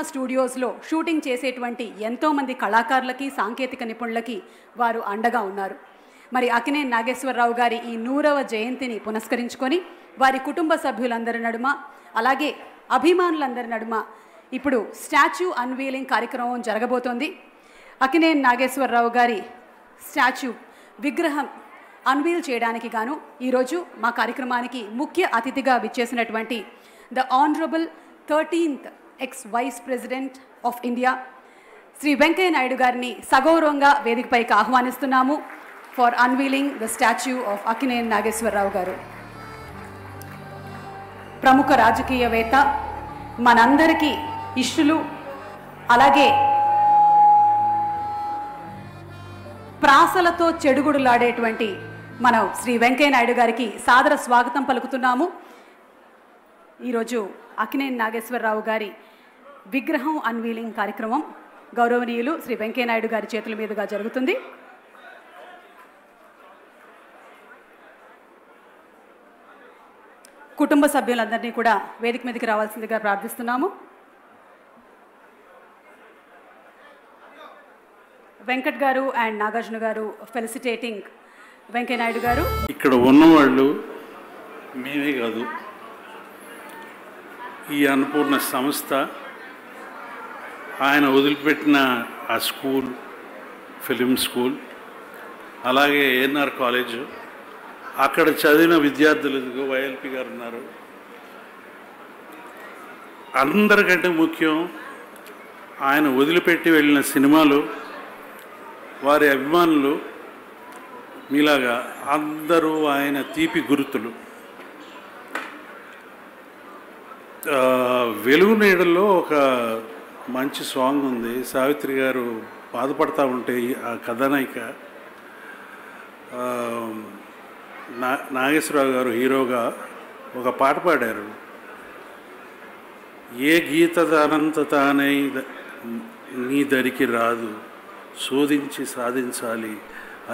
స్టూడియోస్లో shooting చేసేటువంటి ఎంతోమంది కళాకారులకి సాంకేతిక నిపుణులకి వారు అండగా ఉన్నారు. మరి అక్కినేని నాగేశ్వరరావు గారి ఈ 100వ జయంతిని పురస్కరించుకొని వారి కుటుంబ సభ్యులందరి నడుమ అలాగే అభిమానులందరి నడుమ ఇప్పుడు స్టాచ్యూ అన్వీలింగ్ కార్యక్రమం జరగబోతోంది. అక్కినేని నాగేశ్వరరావు గారి స్టాచ్యూ విగ్రహం అన్వీల్ చేయడానికి గాను ఈరోజు మా కార్యక్రమానికి ముఖ్య అతిథిగా విచ్చేసినటువంటి the honourable 13th ex-Vice President of India Shri Venkaiah Naidu గారిని సగౌరవంగా వేదికపైకి ఆహ్వానిస్తున్నాము for unveiling the statue of Akkineni Nageswara Rao garu. ప్రముఖ రాజకీయవేత్త, మనందరికీ ఇష్టులు, అలాగే ప్రాసలతో చెడుగుడులాడేటువంటి మనం శ్రీ వెంకయ్య నాయుడు గారికి సాదర స్వాగతం పలుకుతున్నాము. ఈరోజు అక్కినేని నాగేశ్వరరావు గారి విగ్రహం అన్వీలింగ్ కార్యక్రమం గౌరవనీయులు శ్రీ వెంకయ్య నాయుడు గారి చేతుల మీదుగా జరుగుతుంది. కుటుంబ సభ్యులందరినీ కూడా వేదిక మీదకి రావాల్సిందిగా ప్రార్థిస్తున్నాము. వెంకట్ గారు అండ్ నాగార్జున గారు ఫెలిసిటేటింగ్ వెంకయ్య నాయుడు గారు. ఇక్కడ ఉన్నవాళ్ళు మేమే కాదు, ఈ అన్నపూర్ణ సంస్థ, ఆయన వదిలిపెట్టిన ఆ స్కూల్, ఫిలిం స్కూల్, అలాగే ఏఎన్ఆర్ కాలేజు, అక్కడ చదివిన విద్యార్థులు, వైఎల్పి గారు ఉన్నారు. అందరికంటే ముఖ్యం ఆయన వదిలిపెట్టి వెళ్ళిన సినిమాలు, వారి అభిమానులు మీలాగా అందరూ ఆయన తీపి గుర్తులు. వెలుగు నీడల్లో ఒక మంచి సాంగ్ ఉంది, సావిత్రి గారు బాధపడతా ఉంటే ఆ కథానాయిక నాగేశ్వరరావు గారు హీరోగా ఒక పాట పాడారు. ఏ గీత అనంత తానై నీ దరికి రాదు, శోధించి సాధించాలి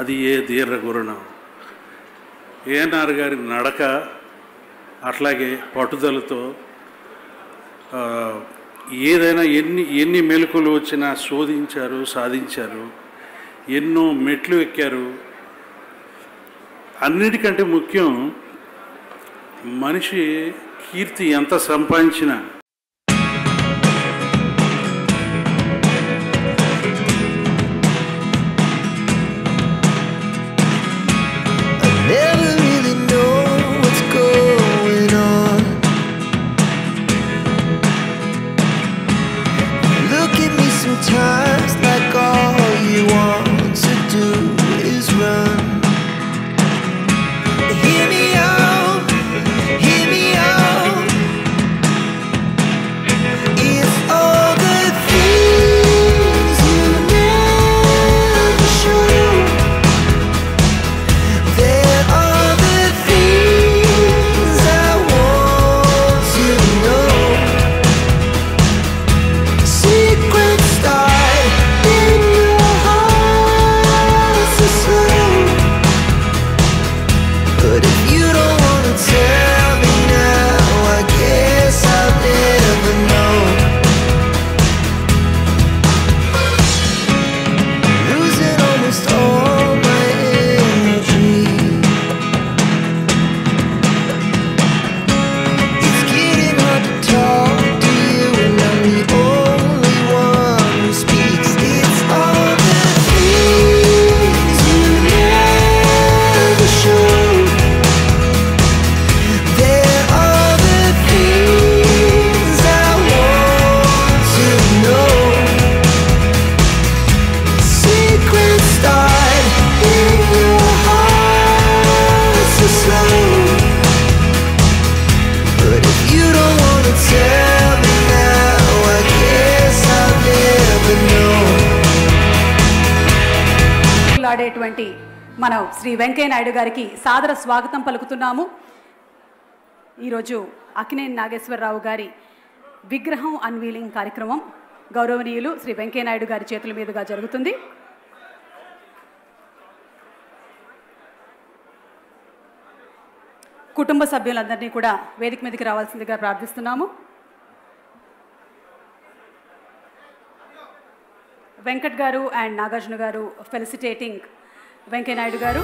అది ఏ దీర్ఘ గురణం. ఏఎన్ఆర్ గారి నడక అట్లాగే పట్టుదలతో ఏదైనా ఎన్ని మెలకులు వచ్చినా శోధించారు, సాధించారు, ఎన్నో మెట్లు ఎక్కారు. అన్నిటికంటే ముఖ్యం మనిషి కీర్తి ఎంత సంపాదించినా Sometimes like all you want to do is run. Hear me out, hear me out. If all the things you never show, there are the things I want to know. Secrets but if you don't want to tell me now, I guess I'll never know. Losing almost all my energy. It's getting hard to talk to you, and I'm the only one who speaks. It's all the things you never show. ఆడేటువంటి మనం శ్రీ వెంకయ్య నాయుడు గారికి సాదర స్వాగతం పలుకుతున్నాము. ఈరోజు అక్కినేని నాగేశ్వరరావు గారి విగ్రహం unveiling కార్యక్రమం గౌరవనీయులు శ్రీ వెంకయ్య నాయుడు గారి చేతుల మీదుగా జరుగుతుంది. కుటుంబ సభ్యులందరినీ కూడా వేదిక మీదకి రావాల్సిందిగా ప్రార్థిస్తున్నాము. వెంకట్ గారు అండ్ నాగార్జున గారు ఫెలిసిటేటింగ్ వెంకయ్య నాయుడు గారు.